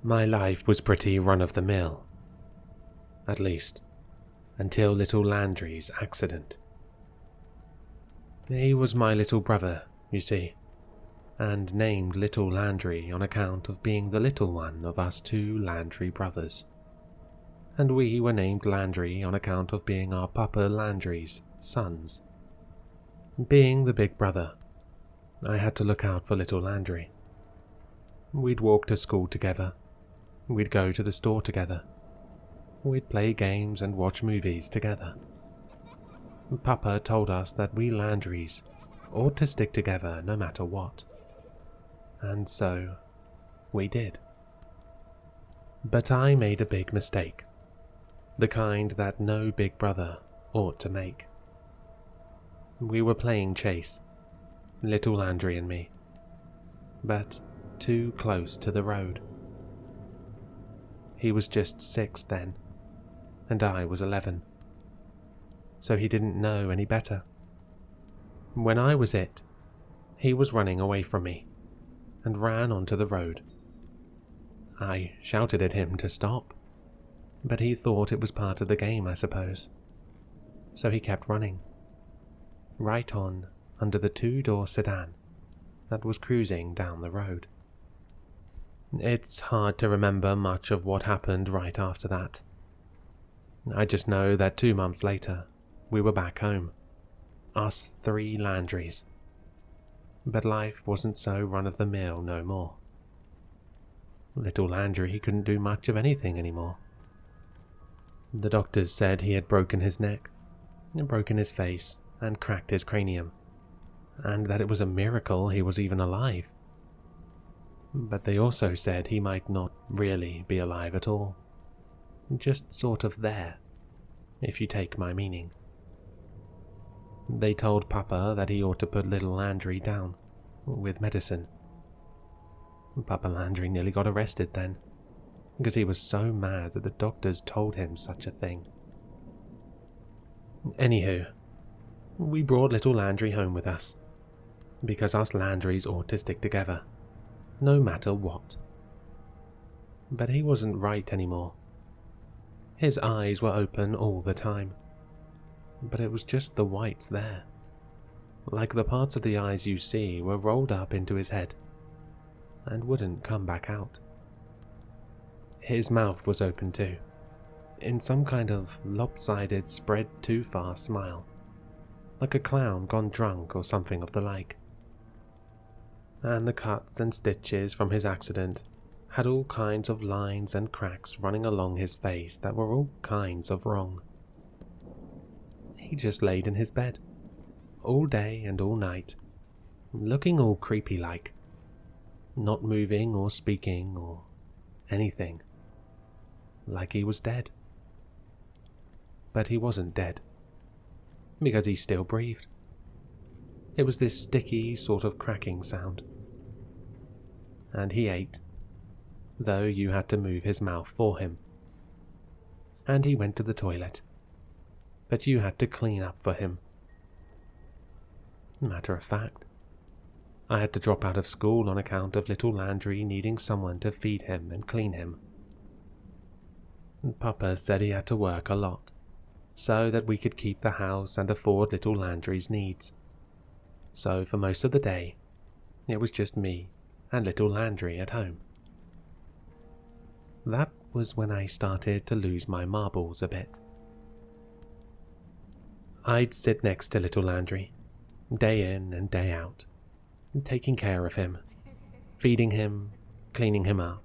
My life was pretty run-of-the-mill. At least, until little Landry's accident. He was my little brother, you see, and named Little Landry on account of being the little one of us two Landry brothers. And we were named Landry on account of being our Papa Landry's sons. Being the big brother, I had to look out for little Landry. We'd walk to school together. We'd go to the store together. We'd play games and watch movies together. Papa told us that we Landrys ought to stick together no matter what. And so, we did. But I made a big mistake. The kind that no big brother ought to make. We were playing chase, little Landry and me, but too close to the road. He was just 6 then, and I was 11, so he didn't know any better. When I was it, he was running away from me, and ran onto the road. I shouted at him to stop, but he thought it was part of the game, I suppose, so he kept running, right on under the 2-door sedan that was cruising down the road. It's hard to remember much of what happened right after that. I just know that 2 months later, we were back home, us 3 Landrys. But life wasn't so run-of-the-mill no more. Little Landry couldn't do much of anything anymore. The doctors said he had broken his neck, broken his face, and cracked his cranium, and that it was a miracle he was even alive. But they also said he might not really be alive at all, just sort of there, if you take my meaning. They told Papa that he ought to put little Landry down, with medicine. Papa Landry nearly got arrested then, because he was so mad that the doctors told him such a thing. Anywho, we brought little Landry home with us, because us Landrys ought to stick together, no matter what. But he wasn't right anymore. His eyes were open all the time, but it was just the whites there, like the parts of the eyes you see were rolled up into his head, and wouldn't come back out. His mouth was open too, in some kind of lopsided spread-too-far smile, like a clown gone drunk or something of the like. And the cuts and stitches from his accident had all kinds of lines and cracks running along his face that were all kinds of wrong. He just laid in his bed, all day and all night, looking all creepy-like, not moving or speaking or anything, like he was dead. But he wasn't dead, because he still breathed. It was this sticky sort of cracking sound. And he ate, though you had to move his mouth for him. And he went to the toilet, but you had to clean up for him. Matter of fact, I had to drop out of school on account of little Landry needing someone to feed him and clean him. Papa said he had to work a lot, so that we could keep the house and afford little Landry's needs. So for most of the day, it was just me and little Landry at home. That was when I started to lose my marbles a bit. I'd sit next to little Landry, day in and day out, taking care of him, feeding him, cleaning him up,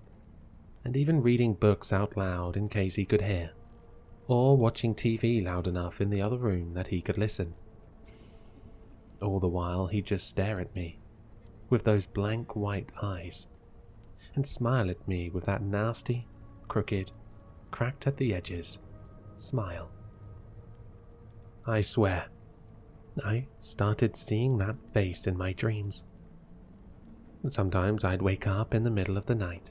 and even reading books out loud in case he could hear, or watching TV loud enough in the other room that he could listen. All the while he'd just stare at me, with those blank white eyes, and smile at me with that nasty, crooked, cracked at the edges smile. I swear, I started seeing that face in my dreams. Sometimes I'd wake up in the middle of the night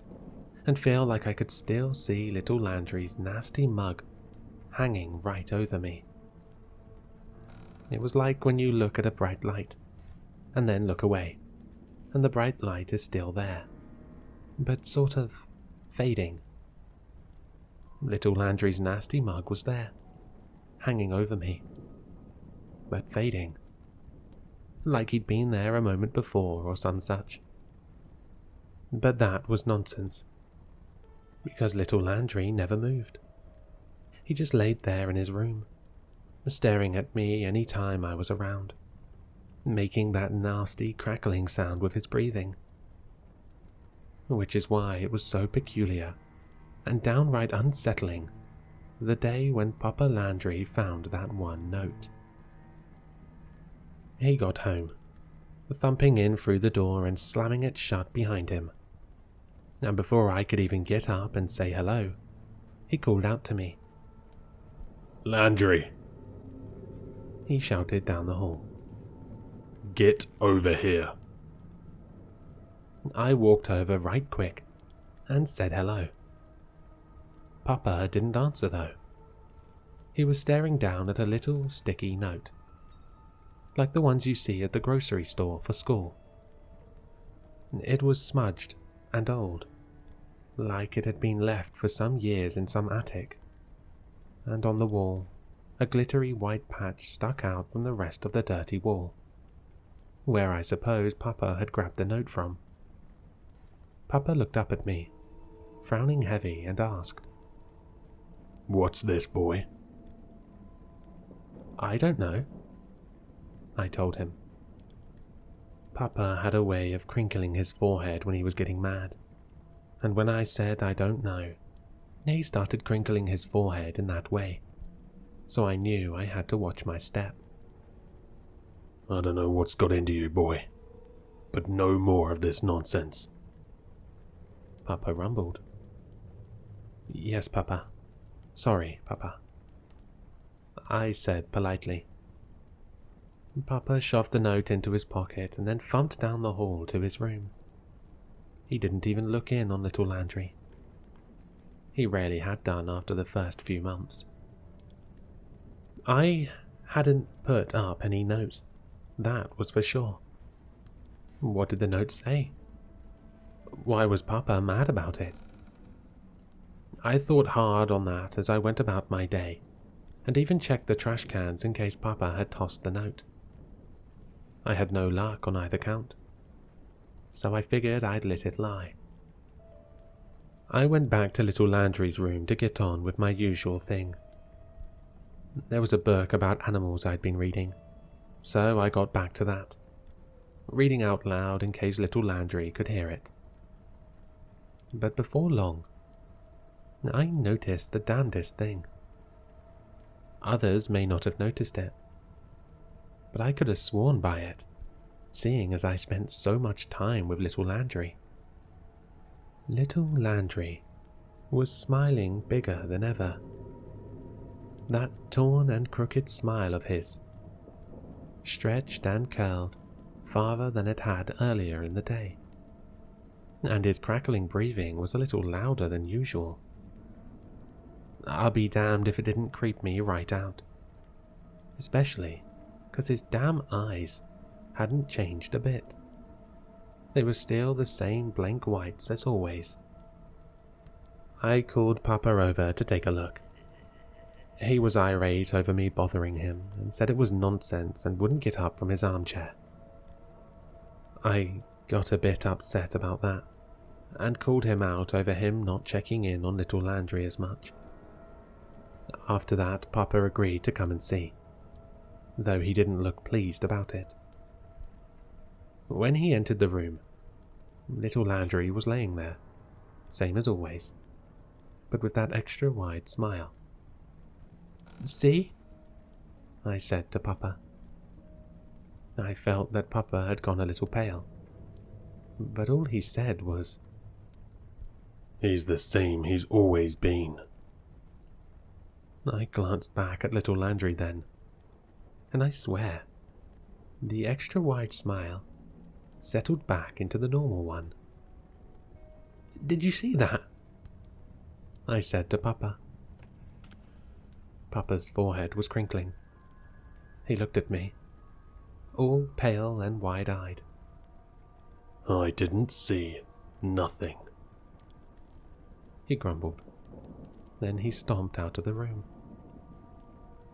and feel like I could still see little Landry's nasty mug hanging right over me. It was like when you look at a bright light and then look away, and the bright light is still there, but sort of fading. Little Landry's nasty mug was there, hanging over me, but fading, like he'd been there a moment before or some such. But that was nonsense, because little Landry never moved. He just laid there in his room, staring at me any time I was around, making that nasty crackling sound with his breathing. Which is why it was so peculiar and downright unsettling the day when Papa Landry found that one note. He got home, thumping in through the door and slamming it shut behind him. And before I could even get up and say hello, he called out to me. "Landry," he shouted down the hall. "Get over here." I walked over right quick and said hello. Papa didn't answer though. He was staring down at a little sticky note, like the ones you see at the grocery store for school. It was smudged and old, like it had been left for some years in some attic, and on the wall, a glittery white patch stuck out from the rest of the dirty wall, where I suppose Papa had grabbed the note from. Papa looked up at me, frowning heavy, and asked, "What's this, boy?" "I don't know," I told him. Papa had a way of crinkling his forehead when he was getting mad, and when I said I don't know, he started crinkling his forehead in that way, so I knew I had to watch my step. "I don't know what's got into you, boy, but no more of this nonsense," Papa rumbled. "Yes, Papa. Sorry, Papa," I said politely. Papa shoved the note into his pocket and then thumped down the hall to his room. He didn't even look in on little Landry. He rarely had done after the first few months. I hadn't put up any notes, that was for sure. What did the note say? Why was Papa mad about it? I thought hard on that as I went about my day, and even checked the trash cans in case Papa had tossed the note. I had no luck on either count, so I figured I'd let it lie. I went back to little Landry's room to get on with my usual thing. There was a book about animals I'd been reading, so I got back to that, reading out loud in case little Landry could hear it. But before long, I noticed the damnedest thing. Others may not have noticed it, but I could have sworn by it, seeing as I spent so much time with little Landry. Little Landry was smiling bigger than ever. That torn and crooked smile of his, stretched and curled farther than it had earlier in the day, and his crackling breathing was a little louder than usual. I'll be damned if it didn't creep me right out, especially because his damn eyes hadn't changed a bit. They were still the same blank whites as always. I called Papa over to take a look. He was irate over me bothering him and said it was nonsense and wouldn't get up from his armchair. I got a bit upset about that and called him out over him not checking in on little Landry as much. After that, Papa agreed to come and see, though he didn't look pleased about it. When he entered the room, little Landry was laying there, same as always, but with that extra wide smile. "See?" I said to Papa. I felt that Papa had gone a little pale, but all he said was, "He's the same he's always been." I glanced back at little Landry then, and I swear, the extra wide smile settled back into the normal one. "Did you see that?" I said to Papa. Papa's forehead was crinkling. He looked at me, all pale and wide-eyed. "I didn't see nothing." he grumbled. Then he stomped out of the room.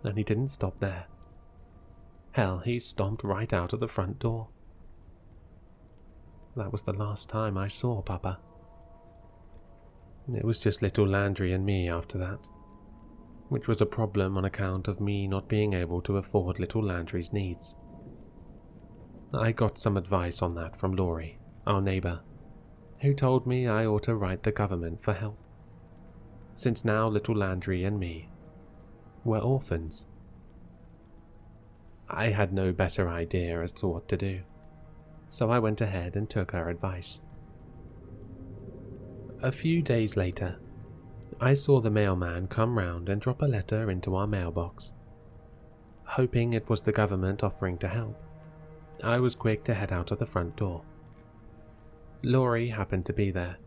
And he didn't stop there. Hell, he stomped right out of the front door. That was the last time I saw Papa. It was just little Landry and me after that, which was a problem on account of me not being able to afford little Landry's needs. I got some advice on that from Laurie, our neighbour, who told me I ought to write the government for help, since now little Landry and me were orphans. I had no better idea as to what to do, so I went ahead and took her advice. A few days later, I saw the mailman come round and drop a letter into our mailbox. Hoping it was the government offering to help, I was quick to head out of the front door. Laurie happened to be there,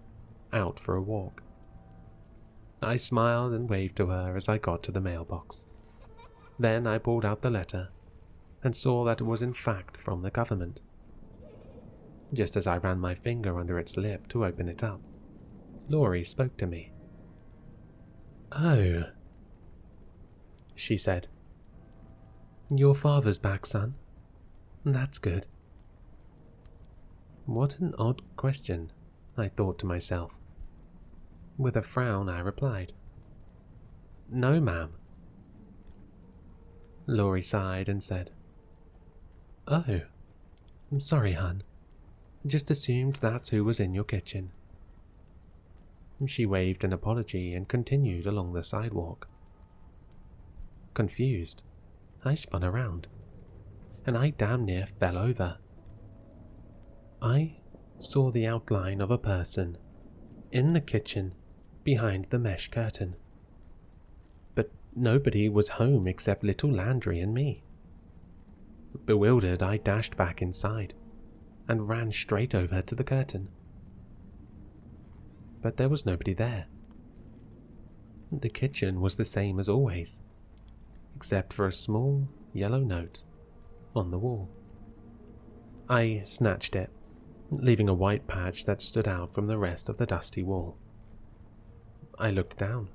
out for a walk. I smiled and waved to her as I got to the mailbox. Then I pulled out the letter and saw that it was in fact from the government. Just as I ran my finger under its lip to open it up, Laurie spoke to me. "Oh," she said. "Your father's back, son. That's good." What an odd question, I thought to myself. With a frown, I replied, "No, ma'am." Laurie sighed and said, "Oh, I'm sorry, hun. Just assumed that's who was in your kitchen." She waved an apology and continued along the sidewalk. Confused, I spun around, and I damn near fell over. I saw the outline of a person in the kitchen behind the mesh curtain. But nobody was home except little Landry and me. Bewildered, I dashed back inside and ran straight over to the curtain. But there was nobody there. The kitchen was the same as always, except for a small yellow note on the wall. I snatched it, leaving a white patch that stood out from the rest of the dusty wall. I looked down,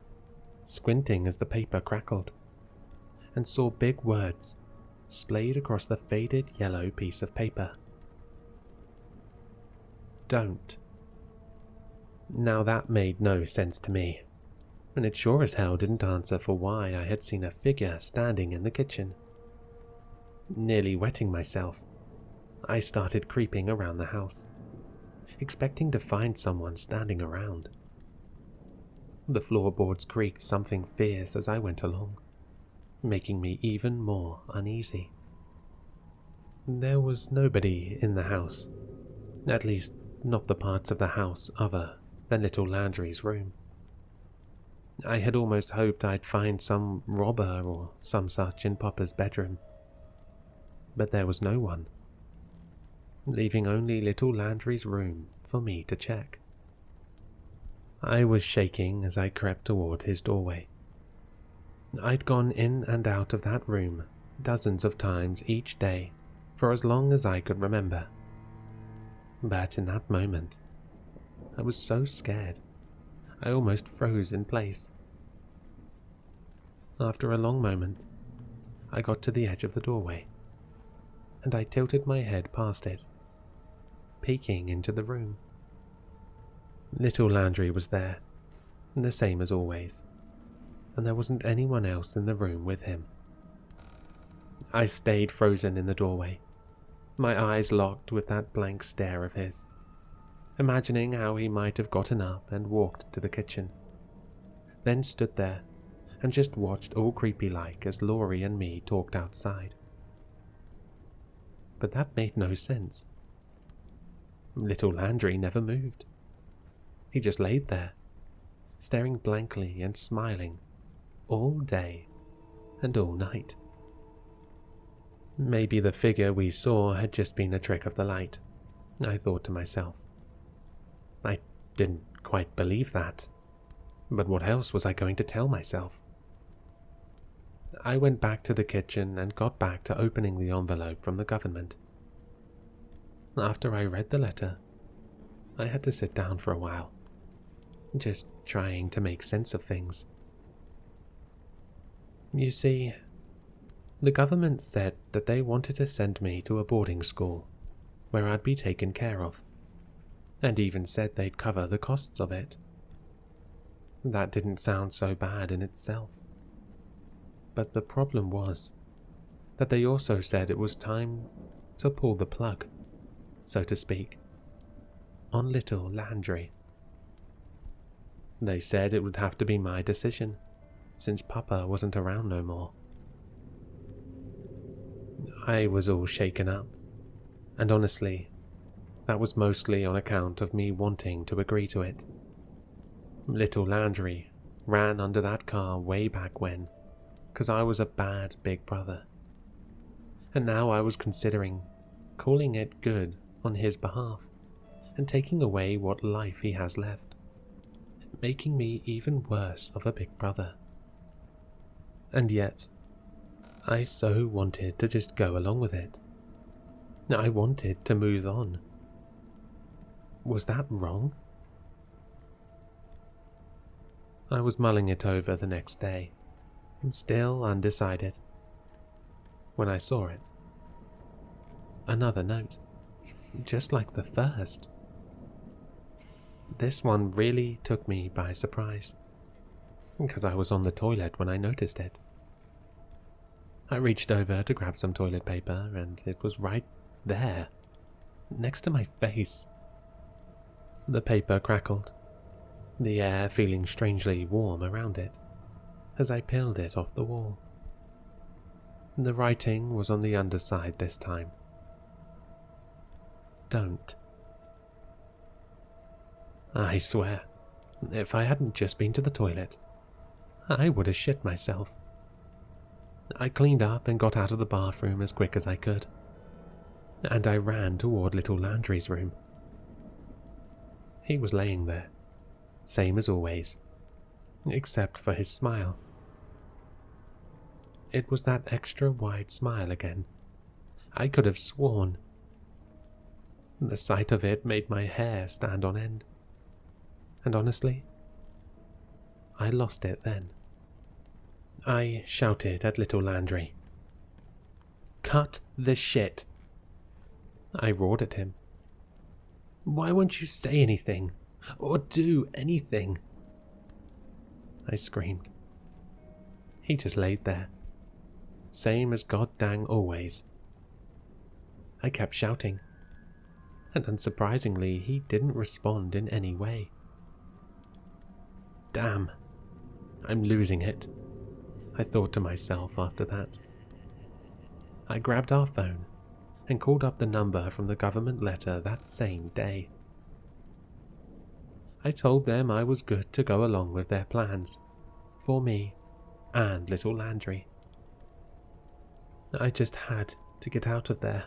squinting as the paper crackled, and saw big words splayed across the faded yellow piece of paper. "Don't." Now that made no sense to me, and it sure as hell didn't answer for why I had seen a figure standing in the kitchen. Nearly wetting myself, I started creeping around the house, expecting to find someone standing around. The floorboards creaked something fierce as I went along, making me even more uneasy. There was nobody in the house, at least not the parts of the house other than little Landry's room. I had almost hoped I'd find some robber or some such in Papa's bedroom, but there was no one, leaving only little Landry's room for me to check. I was shaking as I crept toward his doorway. I'd gone in and out of that room dozens of times each day for as long as I could remember. But in that moment, I was so scared, I almost froze in place. After a long moment, I got to the edge of the doorway, and I tilted my head past it, peeking into the room. Little Landry was there, the same as always, and there wasn't anyone else in the room with him. I stayed frozen in the doorway, my eyes locked with that blank stare of his, imagining how he might have gotten up and walked to the kitchen, then stood there and just watched all creepy-like as Laurie and me talked outside. But that made no sense. Little Landry never moved. He just laid there, staring blankly and smiling all day and all night. Maybe the figure we saw had just been a trick of the light, I thought to myself. I didn't quite believe that, but what else was I going to tell myself? I went back to the kitchen and got back to opening the envelope from the government. After I read the letter, I had to sit down for a while, just trying to make sense of things. You see, the government said that they wanted to send me to a boarding school where I'd be taken care of, and even said they'd cover the costs of it. That didn't sound so bad in itself. But the problem was that they also said it was time to pull the plug, so to speak, on little Landry. They said it would have to be my decision, since Papa wasn't around no more. I was all shaken up, and honestly, that was mostly on account of me wanting to agree to it. Little Landry ran under that car way back when, 'cause I was a bad big brother. And now I was considering calling it good on his behalf and taking away what life he has left, making me even worse of a big brother. And yet, I so wanted to just go along with it. I wanted to move on. Was that wrong? I was mulling it over the next day, still undecided, when I saw it. Another note, just like the first. This one really took me by surprise, because I was on the toilet when I noticed it. I reached over to grab some toilet paper, and it was right there, next to my face. The paper crackled, the air feeling strangely warm around it, as I peeled it off the wall. The writing was on the underside this time. Don't. I swear, if I hadn't just been to the toilet, I would have shit myself. I cleaned up and got out of the bathroom as quick as I could, and I ran toward little Landry's room. He was laying there, same as always, except for his smile. It was that extra wide smile again. I could have sworn. The sight of it made my hair stand on end. And honestly, I lost it then. I shouted at little Landry. "Cut the shit!" I roared at him. "Why won't you say anything? Or do anything?" I screamed. He just laid there, same as goddang always. I kept shouting, and unsurprisingly he didn't respond in any way. Damn, I'm losing it, I thought to myself after that. I grabbed our phone and called up the number from the government letter that same day. I told them I was good to go along with their plans, for me and little Landry. I just had to get out of there.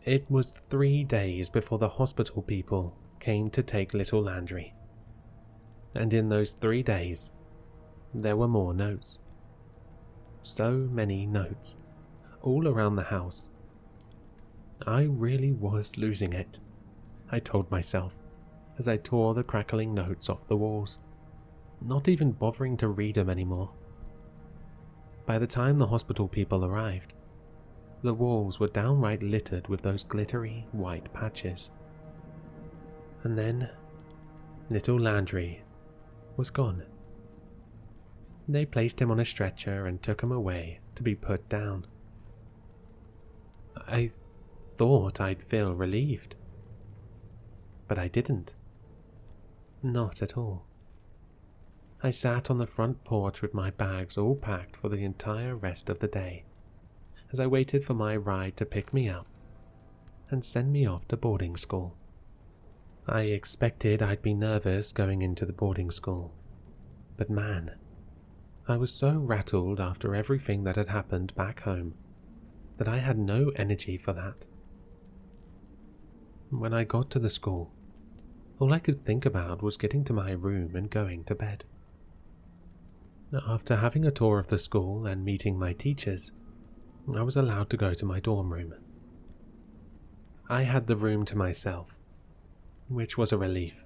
It was 3 days before the hospital people came to take little Landry. And in those 3 days, there were more notes. So many notes, all around the house. I really was losing it, I told myself, as I tore the crackling notes off the walls, not even bothering to read them anymore. By the time the hospital people arrived, the walls were downright littered with those glittery white patches. And then, little Landry was gone. They placed him on a stretcher and took him away to be put down. I thought I'd feel relieved, but I didn't. Not at all. I sat on the front porch with my bags all packed for the entire rest of the day, as I waited for my ride to pick me up and send me off to boarding school. I expected I'd be nervous going into the boarding school, but man, I was so rattled after everything that had happened back home that I had no energy for that. When I got to the school, all I could think about was getting to my room and going to bed. After having a tour of the school and meeting my teachers, I was allowed to go to my dorm room. I had the room to myself, which was a relief,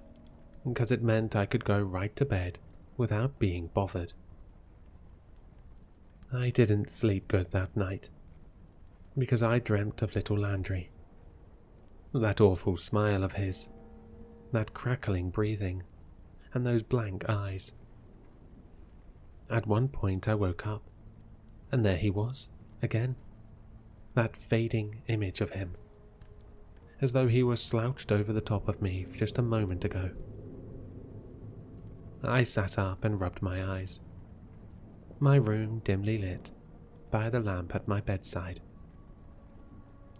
because it meant I could go right to bed without being bothered. I didn't sleep good that night, because I dreamt of little Landry. That awful smile of his, that crackling breathing, and those blank eyes. At one point I woke up, and there he was, again. That fading image of him, as though he was slouched over the top of me just a moment ago. I sat up and rubbed my eyes, my room dimly lit by the lamp at my bedside.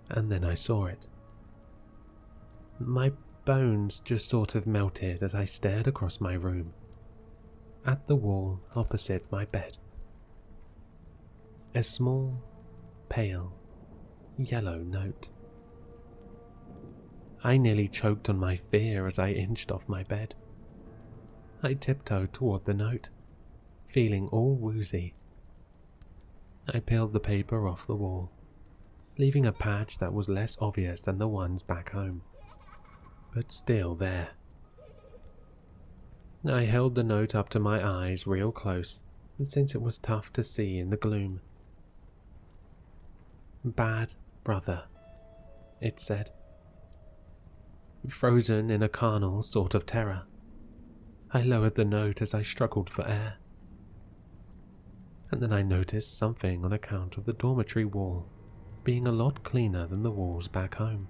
And then I saw it. My bones just sort of melted as I stared across my room, at the wall opposite my bed. A small, pale, yellow note. I nearly choked on my fear as I inched off my bed. I tiptoed toward the note, feeling all woozy. I peeled the paper off the wall, leaving a patch that was less obvious than the ones back home, but still there. I held the note up to my eyes real close, since it was tough to see in the gloom. "Bad brother," it said. Frozen in a carnal sort of terror, I lowered the note as I struggled for air. And then I noticed something on account of the dormitory wall being a lot cleaner than the walls back home.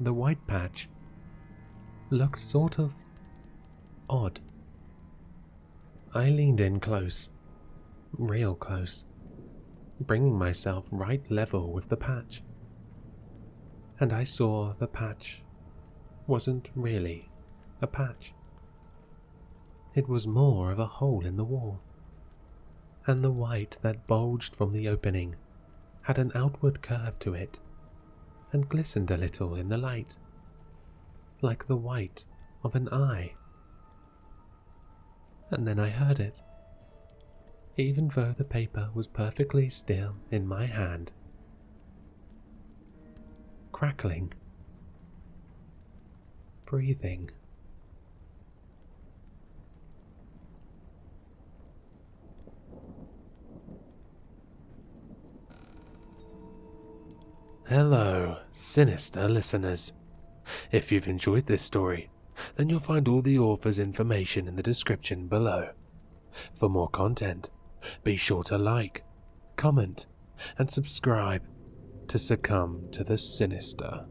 The white patch looked sort of odd. I leaned in close, real close, bringing myself right level with the patch. And I saw the patch wasn't really a patch. It was more of a hole in the wall, and the white that bulged from the opening had an outward curve to it and glistened a little in the light, like the white of an eye. And then I heard it, even though the paper was perfectly still in my hand. Crackling. Breathing. Hello, Sinister listeners. If you've enjoyed this story, then you'll find all the author's information in the description below. For more content, be sure to like, comment, and subscribe to succumb to the sinister.